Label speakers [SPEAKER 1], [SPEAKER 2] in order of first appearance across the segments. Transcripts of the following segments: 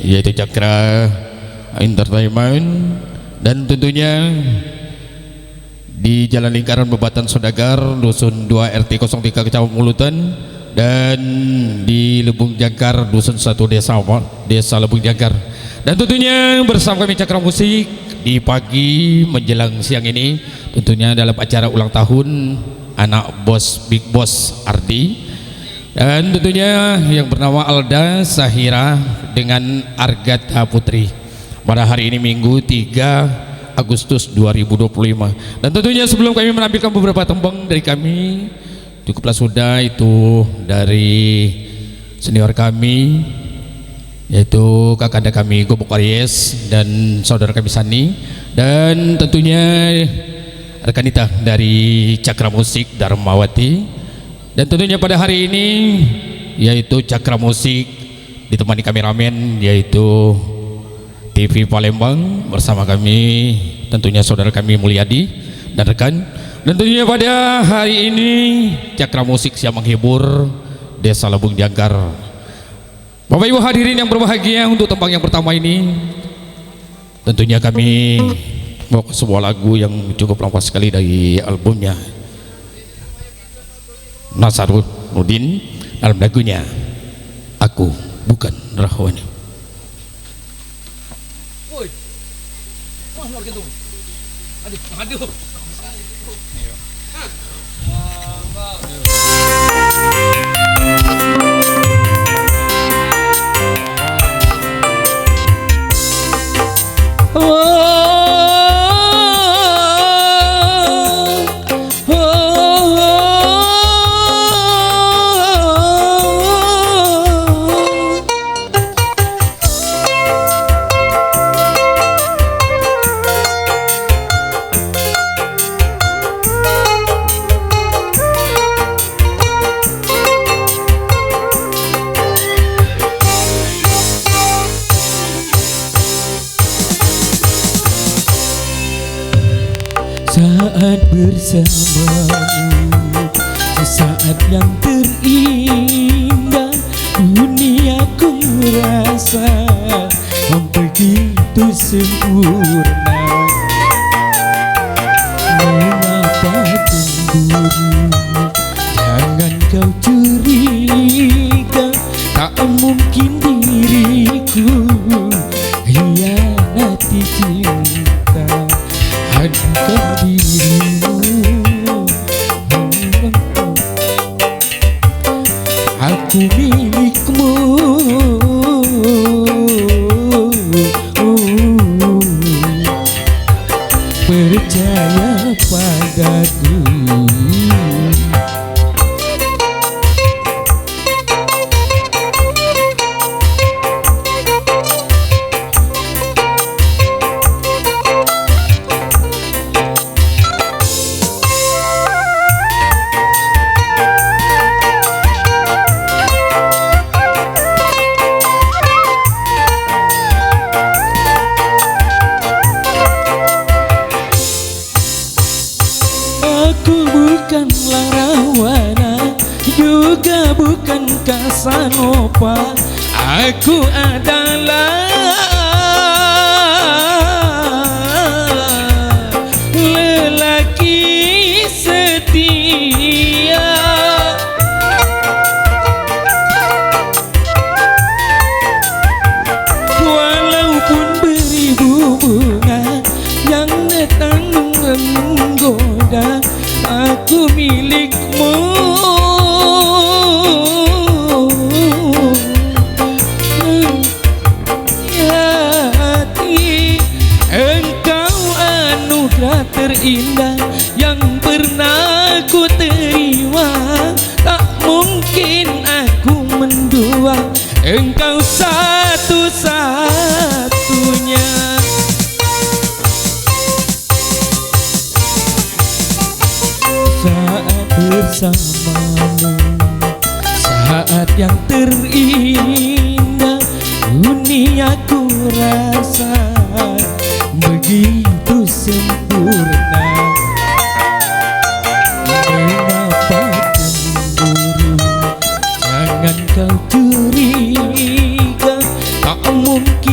[SPEAKER 1] yaitu Cakra Entertainment, dan tentunya di Jalan Lingkaran Bebatan Sodagar, Dusun 2 RT 03 Kecamatan Mulutan, dan di Lebung Jangkar, Dusun 1 Desa Lebung Jangkar. Dan tentunya bersama kami Cakra Musik di pagi menjelang siang ini, tentunya dalam acara ulang tahun anak bos Big Boss Ardi, dan tentunya yang bernama Alda Sahira dengan Argata Putri pada hari ini Minggu 3 Agustus 2025. Dan tentunya sebelum kami menampilkan beberapa tembang dari kami, cukuplah sudah itu dari senior kami, yaitu kakanda kami Gobok Aries dan saudara kami Sani, dan tentunya rekanita dari Cakra Musik Darmawati. Dan tentunya pada hari ini yaitu Cakra Musik ditemani kameramen yaitu TV Palembang bersama kami tentunya saudara kami Mulyadi dan rekan. Dan tentunya pada hari ini Cakra Musik siap menghibur Desa Lebung Jangkar. Bapak Ibu hadirin yang berbahagia, untuk tembang yang pertama ini tentunya kami mau ke sebuah lagu yang cukup lengkap sekali dari albumnya Nasaruddin dalam lagunya Aku Bukan Rahwani.
[SPEAKER 2] Woi, mau gitu. Aduh.
[SPEAKER 3] Saat bersamamu, saat yang terindah, duniaku merasa begitu sempurna. Mengapa cemburu? Jangan kau curiga, tak mungkin diriku hianati cinta. Hadirkan dirimu, aku milikmu. Percaya padaku. Aku bukanlah Rawana, juga bukan Casanova. Aku adalah lelaki setia. Walaupun beribu bunga yang datang menggoda, aku milikmu. Hati engkau anugerah terindah yang pernah ku terima. Tak mungkin aku mendua, engkau satu-satunya. Saat bersamamu, saat yang terindah, duniaku rasa begitu sempurna. Mengapa cemburu? Jangan kau curiga, tak mungkin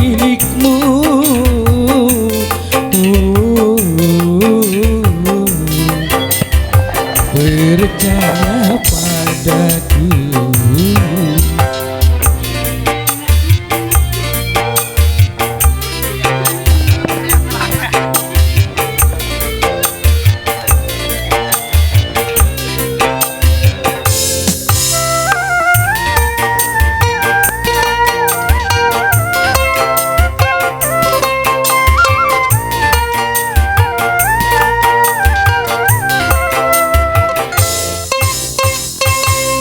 [SPEAKER 3] milikmu. Percaya padaku.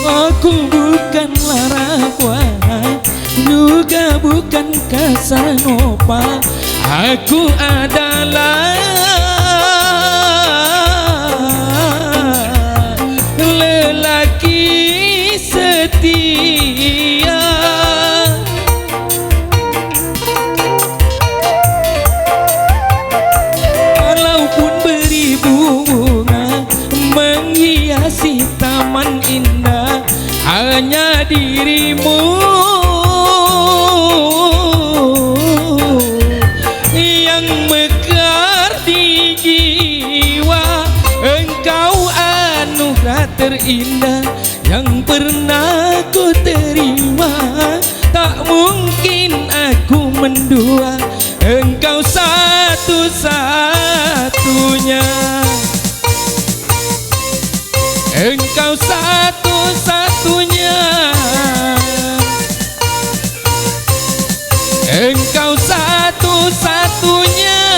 [SPEAKER 3] Aku bukanlah rawan, juga bukan Casanova. Aku adalah lelaki setia. Walaupun beribu bunga menghiasi taman indah, hanya dirimu yang mekar di jiwa. Engkau anugerah terindah yang pernah ku terima. Tak mungkin aku mendua, engkau satu-satunya. Engkau satu-satunya. Engkau satu-satunya.